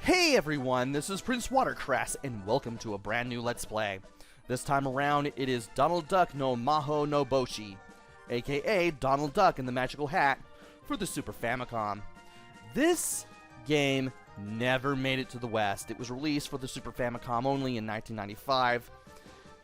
Hey everyone, this is PrinceWatercress, and welcome to a brand new Let's Play. This time around, it is Donald Duck no Mahou no Boushi, aka Donald Duck and the Magical Hat, for the Super Famicom. This game never made it to the West. It was released for the Super Famicom only in 1995,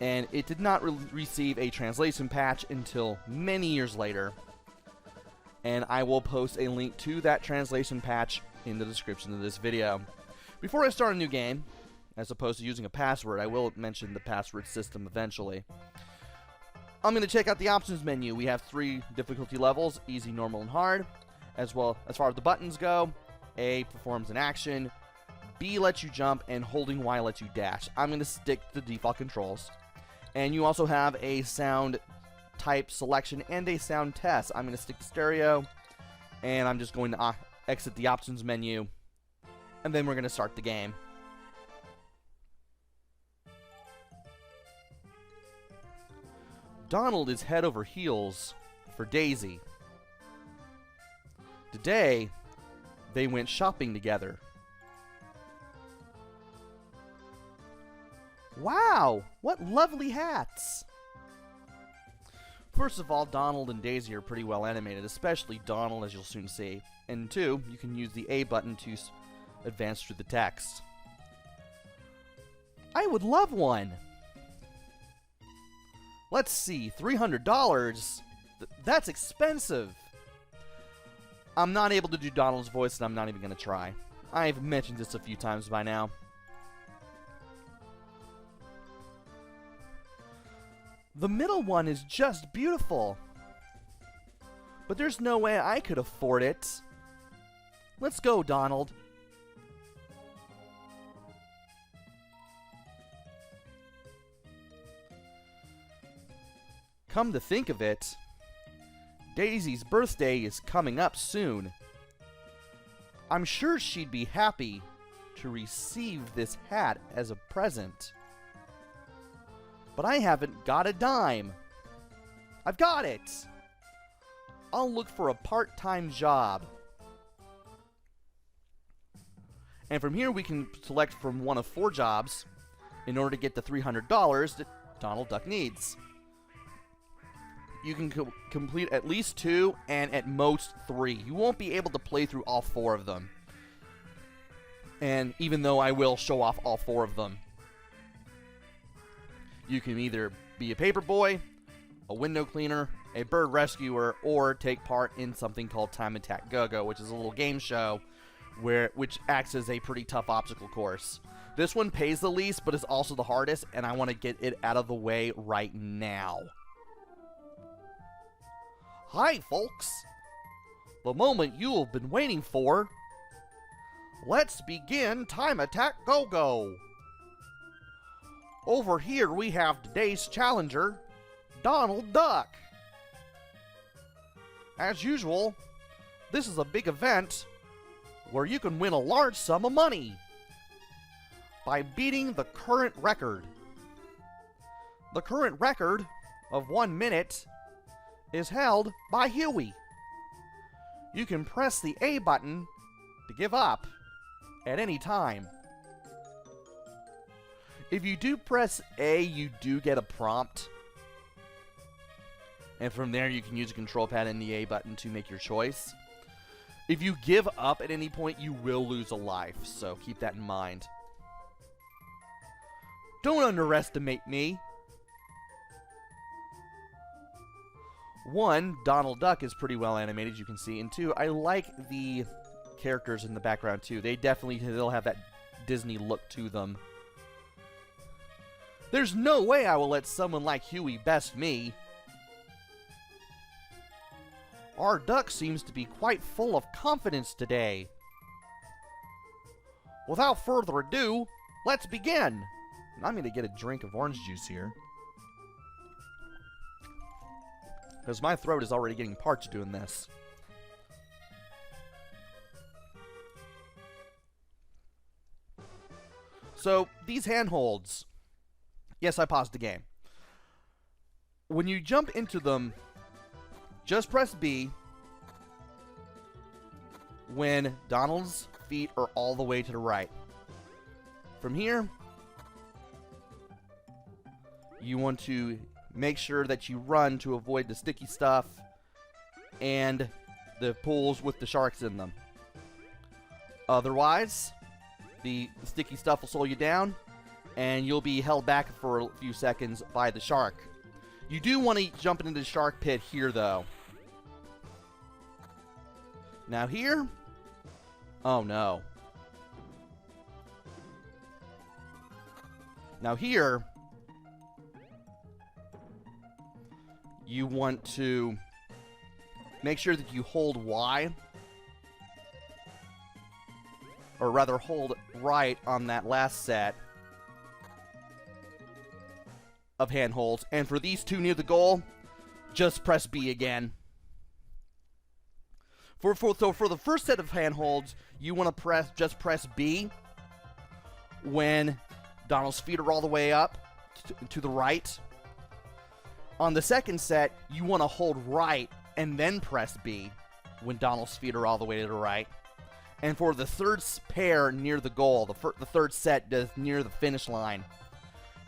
and it did not receive a translation patch until many years later. And I will post a link to that translation patch in the description of this video. Before I start a new game, as opposed to using a password, I will mention the password system eventually. I'm going to check out the options menu. We have 3 difficulty levels, easy, normal, and hard. As well, as far as the buttons go, A performs an action, B lets you jump, and holding Y lets you dash. I'm going to stick to the default controls. And you also have a sound type selection and a sound test. I'm going to stick to stereo, and I'm just going to exit the options menu, and then we're going to start the game. Donald is head over heels for Daisy. Today, they went shopping together. Wow, what lovely hats! First of all, Donald and Daisy are pretty well animated, especially Donald, as you'll soon see. And 2, you can use the A button to advance through the text. I would love one! Let's see, $300? That's expensive! I'm not able to do Donald's voice, and I'm not even going to try. I've mentioned this a few times by now. The middle one is just beautiful. But there's no way I could afford it. Let's go, Donald. Come to think of it, Daisy's birthday is coming up soon. I'm sure she'd be happy to receive this hat as a present. But I haven't got a dime. I've got it! I'll look for a part-time job. And from here we can select from one of 4 jobs in order to get the $300 that Donald Duck needs. You can complete at least 2 and at most 3. You won't be able to play through all 4 of them. And even though I will show off all 4 of them. You can either be a paper boy, a window cleaner, a bird rescuer, or take part in something called Time Attack Go-Go, which is a little game show which acts as a pretty tough obstacle course. This one pays the least, but is also the hardest, and I want to get it out of the way right now. Hi, folks! The moment you have been waiting for. Let's begin Time Attack Go-Go! Over here we have today's challenger, Donald Duck. As usual, this is a big event where you can win a large sum of money by beating the current record. The current record of 1 minute is held by Huey. You can press the A button to give up at any time. If you do press A, you do get a prompt. And from there, you can use a control pad and the A button to make your choice. If you give up at any point, you will lose a life, so keep that in mind. Don't underestimate me. 1, Donald Duck is pretty well animated, you can see. And 2, I like the characters in the background, too. They'll have that Disney look to them. There's no way I will let someone like Huey best me. Our duck seems to be quite full of confidence today. Without further ado, let's begin. I'm going to get a drink of orange juice here, because my throat is already getting parched doing this. So, these handholds. Yes, I paused the game. When you jump into them, just press B when Donald's feet are all the way to the right. From here, you want to make sure that you run to avoid the sticky stuff and the pools with the sharks in them. Otherwise, the sticky stuff will slow you down, and you'll be held back for a few seconds by the shark. You do want to jump into the shark pit here, though. Now here... Oh, no. Now here... You want to make sure that you hold Y, or rather hold right on that last set of handholds. And for these two near the goal, just press B again. So for the first set of handholds, you want to just press B when Donald's feet are all the way up to the right. On the second set, you want to hold right and then press B when Donald's feet are all the way to the right. And for the third pair near the goal, the third set near the finish line,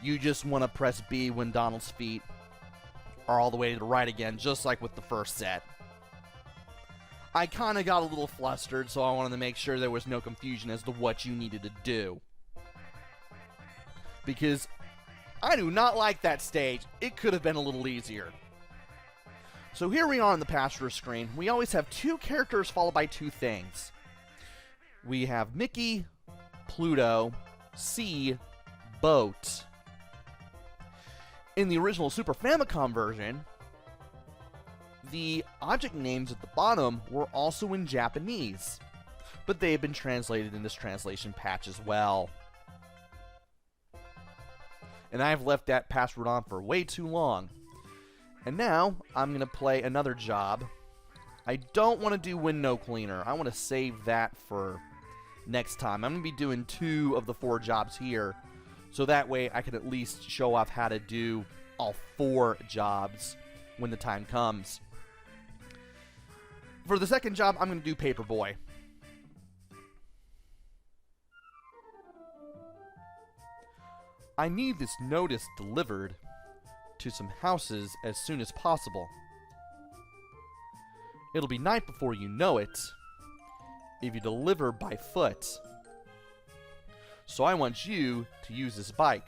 you just want to press B when Donald's feet are all the way to the right again, just like with the first set. I kind of got a little flustered, so I wanted to make sure there was no confusion as to what you needed to do. Because I do not like that stage. It could have been a little easier. So here we are on the passenger screen. We always have two characters followed by two things. We have Mickey, Pluto, C, Boat. In the original Super Famicom version, the object names at the bottom were also in Japanese, but they have been translated in this translation patch as well. And I've left that password on for way too long. And now, I'm going to play another job. I don't want to do window cleaner. I want to save that for next time. I'm going to be doing 2 of the 4 jobs here, so that way I can at least show off how to do all 4 jobs when the time comes. For the second job, I'm going to do Paperboy. I need this notice delivered to some houses as soon as possible. It'll be night before you know it, if you deliver by foot. So I want you to use this bike.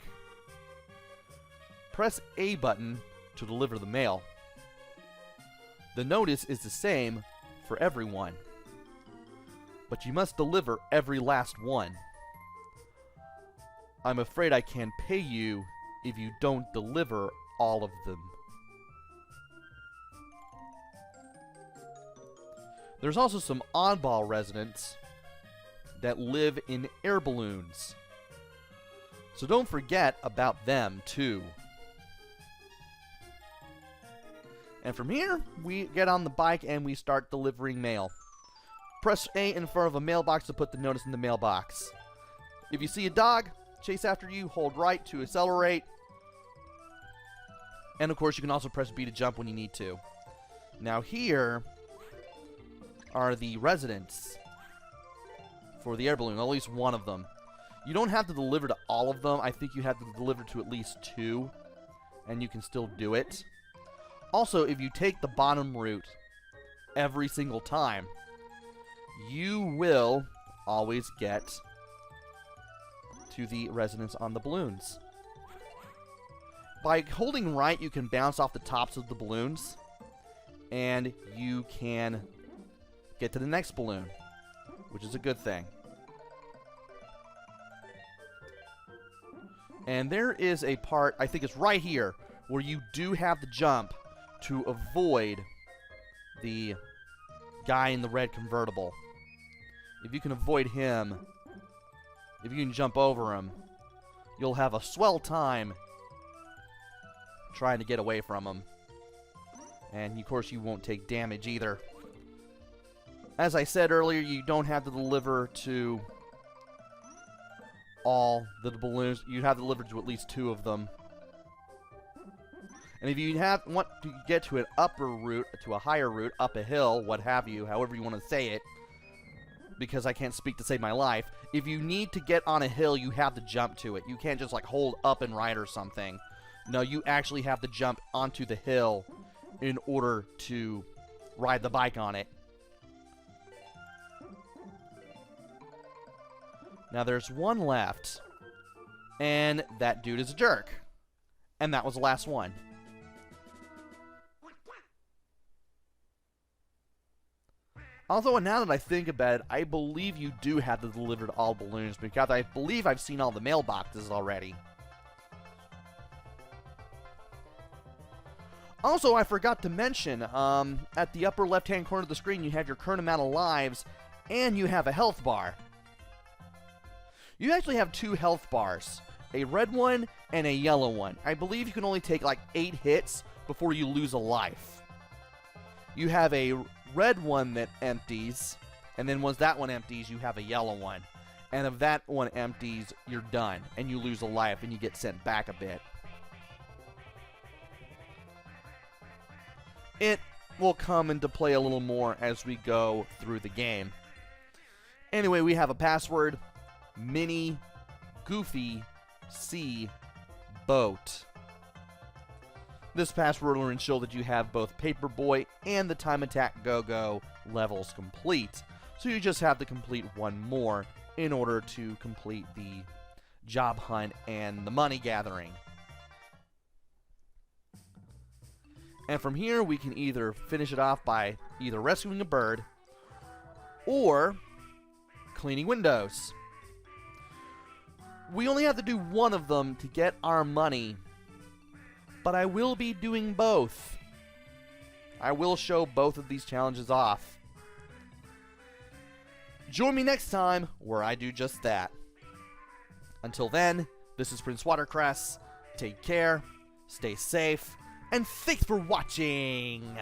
Press A button to deliver the mail. The notice is the same for everyone, but you must deliver every last one. I'm afraid I can't pay you if you don't deliver all of them. There's also some oddball residents that live in air balloons, so don't forget about them too. And from here, we get on the bike and we start delivering mail. Press A in front of a mailbox to put the notice in the mailbox. If you see a dog chase after you, hold right to accelerate. And of course, you can also press B to jump when you need to. Now here are the residents for the air balloon, at least one of them. You don't have to deliver to all of them. I think you have to deliver to at least 2, and you can still do it. Also, if you take the bottom route every single time, you will always get to the residents on the balloons. By holding right, you can bounce off the tops of the balloons, and you can get to the next balloon, which is a good thing. And there is a part, I think it's right here, where you do have to jump to avoid the guy in the red convertible. If you can avoid him, if you can jump over him, you'll have a swell time trying to get away from him. And of course you won't take damage either. As I said earlier, you don't have to deliver to all the balloons. You have to deliver to at least 2 of them. And if you want to get to an upper route, to a higher route, up a hill, what have you, however you want to say it, because I can't speak to save my life. If you need to get on a hill, you have to jump to it. You can't just like hold up and ride or something. No, you actually have to jump onto the hill in order to ride the bike on it. Now there's one left, and that dude is a jerk. And that was the last one. Although, now that I think about it, I believe you do have to deliver to all balloons, because I believe I've seen all the mailboxes already. Also, I forgot to mention, at the upper left-hand corner of the screen, you have your current amount of lives, and you have a health bar. You actually have 2 health bars, a red one and a yellow one. I believe you can only take like 8 hits before you lose a life. You have a red one that empties, and then once that one empties, you have a yellow one. And if that one empties, you're done, and you lose a life, and you get sent back a bit. It will come into play a little more as we go through the game. Anyway, we have a password, Mini Goofy C Boat. This password will ensure that you have both Paperboy and the Time Attack Go-Go levels complete. So you just have to complete one more in order to complete the job hunt and the money gathering. And from here, we can either finish it off by either rescuing a bird or cleaning windows. We only have to do one of them to get our money, but I will be doing both. I will show both of these challenges off. Join me next time where I do just that. Until then, this is PrinceWatercress. Take care, stay safe, and thanks for watching!